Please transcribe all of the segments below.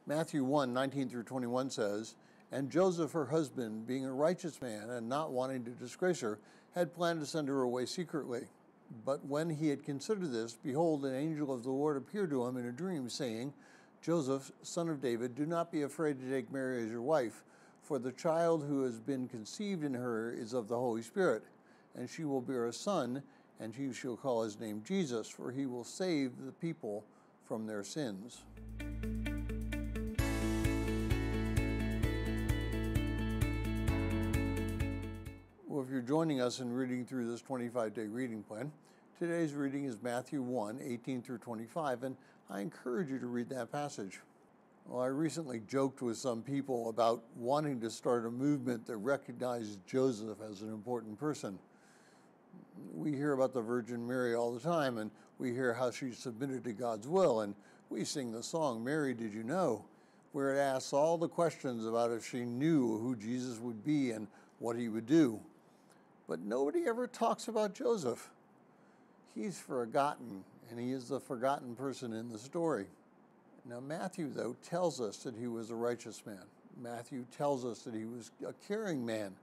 Matthew 1:19 through 21 says, "And Joseph, her husband, being a righteous man and not wanting to disgrace her, had planned to send her away secretly. But when he had considered this, behold, an angel of the Lord appeared to him in a dream, saying, Joseph, son of David, do not be afraid to take Mary as your wife, for the child who has been conceived in her is of the Holy Spirit, and she will bear a son, and you shall call his name Jesus, for he will save the people from their sins." Well, if you're joining us in reading through this 25-day reading plan, today's reading is Matthew 1:18 through 25, and I encourage you to read that passage. Well, I recently joked with some people about wanting to start a movement that recognized Joseph as an important person. We hear about the Virgin Mary all the time, and we hear how she submitted to God's will, and we sing the song, "Mary, Did You Know?" where it asks all the questions about if she knew who Jesus would be and what he would do. But nobody ever talks about Joseph. He's forgotten, and he is the forgotten person in the story. Now, Matthew, though, tells us that he was a righteous man. Matthew tells us that he was a caring man.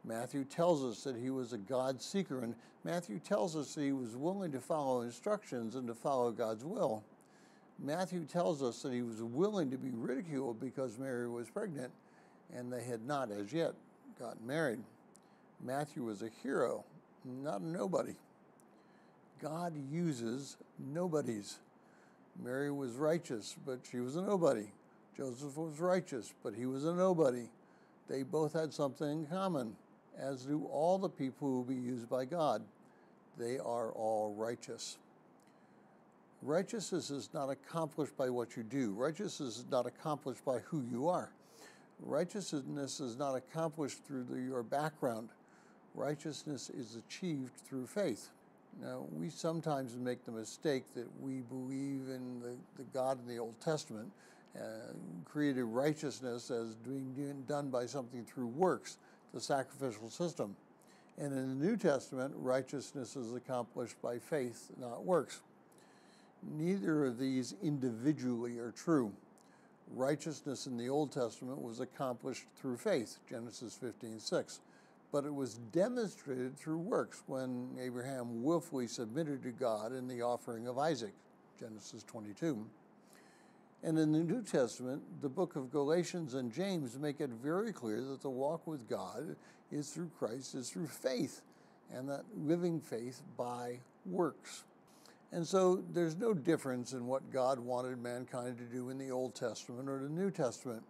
Matthew tells us that he was a God seeker, and Matthew tells us that he was willing to follow instructions and to follow God's will. Matthew tells us that he was willing to be ridiculed because Mary was pregnant, and they had not as yet gotten married. Matthew was a hero, not a nobody. God uses nobodies. Mary was righteous, but she was a nobody. Joseph was righteous, but he was a nobody. They both had something in common, as do all the people who will be used by God. They are all righteous. Righteousness is not accomplished by what you do. Righteousness is not accomplished by who you are. Righteousness is not accomplished through your background. Righteousness is achieved through faith. Now, we sometimes make the mistake that we believe in the God in the Old Testament, created righteousness as being done by something through works, the sacrificial system. And in the New Testament, righteousness is accomplished by faith, not works. Neither of these individually are true. Righteousness in the Old Testament was accomplished through faith, Genesis 15:6. But it was demonstrated through works when Abraham willfully submitted to God in the offering of Isaac, Genesis 22. And in the New Testament, the book of Galatians and James make it very clear that the walk with God is through Christ, is through faith, and that living faith by works. And so there's no difference in what God wanted mankind to do in the Old Testament or the New Testament.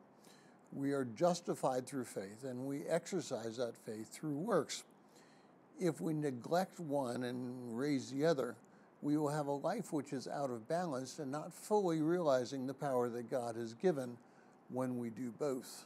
We are justified through faith, and we exercise that faith through works. If we neglect one and raise the other, we will have a life which is out of balance and not fully realizing the power that God has given when we do both.